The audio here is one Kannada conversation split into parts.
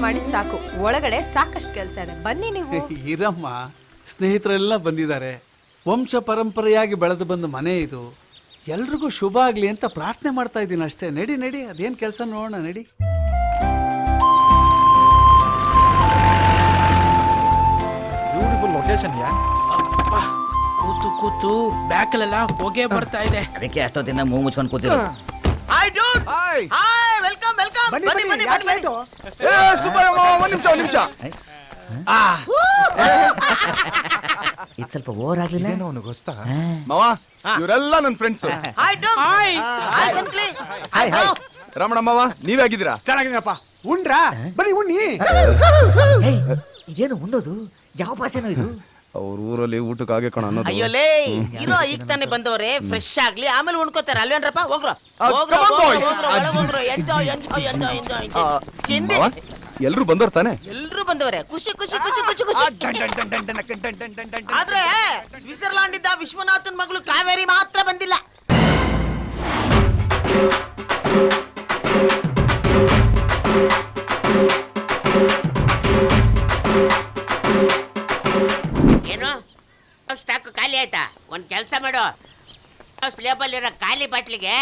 ಮಾಡಿದ್ ಸಾಕು, ಒಳಗಡೆ ಸಾಕಷ್ಟು ಕೆಲಸ ಇದೆ. ಬನ್ನಿ ನೀವು. ಇರಮ್ಮ, ಸ್ನೇಹಿತರೆಲ್ಲ ಬಂದಿದ್ದಾರೆ. ವಂಶ ಪರಂಪರೆಯಾಗಿ ಬೆಳೆದು ಬಂದ ಮನೆ ಇದು. ಎಲ್ರಿಗೂ ಶುಭ ಆಗ್ಲಿ ಅಂತ ಪ್ರಾರ್ಥನೆ ಮಾಡ್ತಾ ಇದ್ದೀನಿ ಅಷ್ಟೇ. ನಡಿ ನಡಿ, ಅದೇನ್ ಕೆಲಸ ನೋಡೋಣ, ನಡಿ. ಬ್ಯೂಟಿಫುಲ್ ಲೊಕೇಶನ್ ಯಾ. ಕೂತು ಕೂತು ಬ್ಯಾಕಲ್ಲೆಲ್ಲ ಹೊಗೆ ಬರ್ತಾ ಇದೆ. ಅದಕ್ಕೆ ಅಷ್ಟೊತ್ತಿಂದ ಮೂಗು ಮುಚ್ಕೊಂಡು ಕೂತಿರೋದು. Hi dude. Hi. Hi, welcome welcome. ಬನ್ನಿ ಬನ್ನಿ ಬನ್ನಿ, ಬನ್ನಿ ಯಾಕೆ ಬನ್ನಿ. ಲೇಟು? ಸುಬ್ಬಯ್ಯ ಒಂದ್ ನಿಮಿಷ. ಇದು ಸ್ವಲ್ಪ ಓವರ್ ಆಗ್ಲಿಲ್ಲ. ಏನೋ ಅವನು ಗೊತ್ತಾ ಮಾವ, ಇವರೆಲ್ಲ ನನ್ನ friends. Hi dude. Hi. Hi ಸಂಕ್ಲಿ. Hi hi. ರಮಣ ಮಾವ, ನೀವ್ ಹೇಗಿದ್ದೀರಾ? ಚೆನ್ನಾಗಿದ್ದೀನಪ್ಪ. ಉಂಡ್ರಾ? ಬನ್ನಿ ಉಣ್ಣಿ. ಏಯ್, ಇದೇನು ಉಣ್ಣೋದು? ಯಾವ ಭಾಷೆನೋ ಇದು? ಅವ್ರ ಊರಲ್ಲಿ ಊಟಕ್ಕೆ ಹಾಗೆ ಕಣ ಅನ್ನೋದು. ಅಯ್ಯೋಲೇ, ಇರೋ ಈಗ ತಾನೇ ಬಂದವ್ರೆ, ಫ್ರೆಶ್ ಆಗ್ಲಿ ಆಮೇಲೆ ಉಣ್ಕೋತಾರೆ ಅಲ್ವೇನ್ರಪ್ಪ? ಹೋಗ್ರೋ come on, boys. ಹೋಗ್ರೋ. Enjoy enjoy enjoy enjoy. ಚಿಂದಿ. ಮಾವ, ಎಲ್ರು ಬಂದವ್ರ ತಾನೆ? ಎಲ್ರು ಬಂದವ್ರೆ. ಖುಷಿ ಖುಷಿ ಖುಷಿ ಖುಷಿ ಖುಷಿ. ಆದ್ರೆ ಸ್ವಿಟ್ಜರ್ಲ್ಯಾಂಡ್ ಇದ್ದ ವಿಶ್ವನಾಥನ್ ಮಗಳು ಕಾವೇರಿ ಮಾತ್ರ ಬಂದಿಲ್ಲ. ಏನು ಸ್ಟಾಕ್ ಖಾಲಿ ಆಯ್ತಾ? ಒಂದ್ ಕೆಲಸ ಮಾಡು, ಲೇಬಲ್ ಇರೋ ಖಾಲಿ ಬಾಟ್ಲಿಗೆ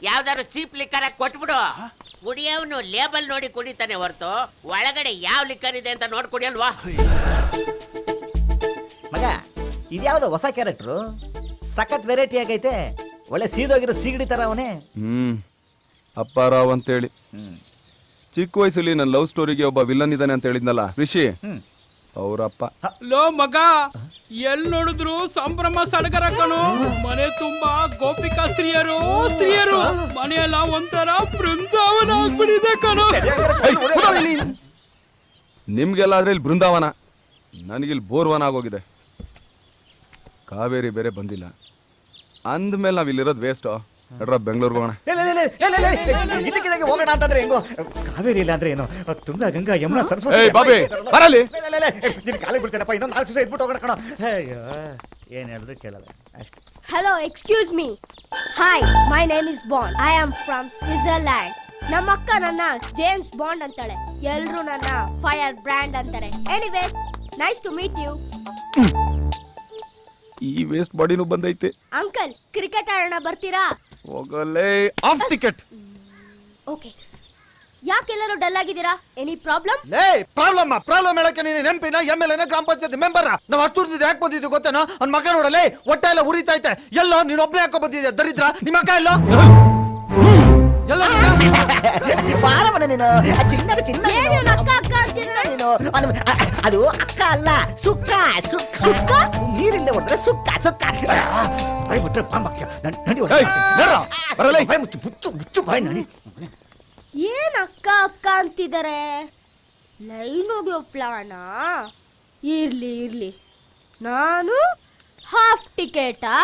ಯಾವ್ದಾದ್ರು ಚೀಪ್ ಲಿಕ್ಕರ್ ಕೊಟ್ಬಿಡು. ಕುಡಿಯೋನು ಲೇಬಲ್ ನೋಡಿ ಕುಡಿತಾನೆ ಹೊರತು ಒಳಗಡೆ ಯಾವ ಲಿಕ್ಕರ್ ಇದೆ ಅಂತ ನೋಡಿ ಕುಡಿಯಲ್ವಾ? ಮಗ, ಇದ್ಯಾವ್ದೋ ಹೊಸ ಕ್ಯಾರೆಕ್ಟ್ರು, ಸಖತ್ ವೆರೈಟಿ ಆಗೈತೆ. ಒಳ್ಳೆ ಸೀದೋಗಿರೋ ಸೀಗಡಿ ತರ ಅವನೇ. ಅಪ್ಪಾರಾವ್ ಅಂತೇಳಿ. ಚಿಕ್ಕ ವಯಸ್ಸಲ್ಲಿ ನನ್ನ ಲವ್ ಸ್ಟೋರಿಗೆ ಒಬ್ಬ ವಿಲನ್ ಇದ್ದಾನೆ ಅಂತ ಹೇಳಿದ್ನಲ್ಲ ರಿಷಿ, ಅವರಪ್ಪ. ಲೋ ಮಗ, ಎಲ್ ನೋಡಿದ್ರು ಸಂಭ್ರಮ ಸಡಗರ ಕಣು. ಮನೆ ತುಂಬಾ ಗೋಪಿಕಾ ಸ್ತ್ರೀಯರು ಮನೆಯೆಲ್ಲ ಒಂಥರ ಬೃಂದಾವನ ಆಗ್ಬಿಟ್ಟಿದೆ ಕಣು. ನಿಮ್ಗೆಲ್ಲ ಆದ್ರೆ ಇಲ್ಲಿ ಬೃಂದಾವನ, ನನಗಿಲ್ಲಿ ಬೋರ್ವನ ಆಗೋಗಿದೆ. ಕಾವೇರಿ ಬೇರೆ ಬಂದಿಲ್ಲ ಅಂದ್ಮೇಲೆ ನಾವ್ ಇಲ್ಲಿರೋದು ವೇಸ್ಟ್. ನಡ್ರ ಬೆಂಗಳೂರಿಗೆ ಹೋಗೋಣ. ಇದಕ್ಕಿದಾಗೆ ಹೋಗೋಣ ಅಂತಂದ್ರೆ ಹೆಂಗೋ? ಕಾವೇರಿ ಇಲ್ಲ ಅಂದ್ರೆ ಏನು? ತುಂಗಾ, ಗಂಗಾ, ಯಮುನಾ, ಸರಸ್ವತಿ. ಏಯ್ ಬಾಬಿ, ಬರಲಿ. ನಿನ್ ಕಾಲಿಗೆ ಬಿಡ್ತೇನಪ್ಪ. ಇನ್ನೊಂದು 4 ದಿವಸ ಇದ್ಬಿಟ್ಟು ಹೋಗೋಣ ಕಣ. ಅಯ್ಯೋ, ಏನ್ ಹೇಳಿದ್ರು ಕೇಳಲ್ಲ ಅಷ್ಟೇ. Hello, excuse me. Hi, my name is Bond. I am from Switzerland. ನಮ್ಮ ಅಕ್ಕ ನನ್ನ ಜೇಮ್ಸ್ ಬಾಂಡ್ ಅಂತಾಳೆ. ಎಲ್ರು ನನ್ನ ಫೈರ್ ಬ್ರ್ಯಾಂಡ್ ಅಂತಾರೆ. Anyways, nice to meet you. ಈ ವೇಸ್ಟ್ ಬಾಡಿನೂ ಬಂದೈತೆ. ಅಂಕಲ್, ಕ್ರಿಕೆಟ್ ಆಡೋಣ ಬರ್ತೀರಾ? ಹೋಗಲೇ, ಆಫ್ ಟಿಕೆಟ್. ಓಕೆ. ಯಾಕೆಲ್ಲರೂ ಡಲ್ ಆಗಿದ್ದೀರಾ? Any problem? ಲೇ, ಪ್ರಾಬ್ಲಮ್ ಹೇಳಕ್ಕೆ ನೀನು ನೆನಪಿನ MLA ಗ್ರಾಮ ಪಂಚಾಯತ್ ಮೆಂಬರ್. ನಾವು ಅಷ್ಟು ದೂರದಿಂದ ಯಾಕೆ ಬಂದಿದ್ದು ಗೊತ್ತೇನೋ? ಅವ್ನ ಮಗ ನೋಡಲೇ, ಹೊಟ್ಟೆ ಎಲ್ಲ ಉರಿತೈತೆ. ಎಲ್ಲೋ ನೀನು ಒಬ್ಬನೇ ಹಾಕೋ ಬಂದಿದ್ಯಾ ದರಿದ್ರ. ನಿಮ್ಮ ಅಕ್ಕ ಎಲ್ಲೋ? ಏನು ಅಕ್ಕ ಅಕ್ಕ ಅಂತೀರಾ? ಅದು ಅಕ್ಕ ಅಲ್ಲ, ಸುಕ್ಕ. ಸುಕ್ಕ ನೀರಿಂದ ಹೊಡೆದ್ರೆ ಸುಕ್ಕ. ಬಾಯಿ ಬಿಟ್ರೆ ಬಾಂಬಾಕ್ಯ. ಬಾಯಿ ಮುಚ್ಚು ಬಾಯಿ ನಡಿ. ಏನ್ ಅಕ್ಕ ಅಕ್ಕ ಅಂತಿದ್ದಾರೆ? ಲೈನ್ ಹೊಡಿಯೋ ಪ್ಲಾನಾ? ಇರ್ಲಿ ನಾನು ಹಾಫ್ ಟಿಕೆಟಾ?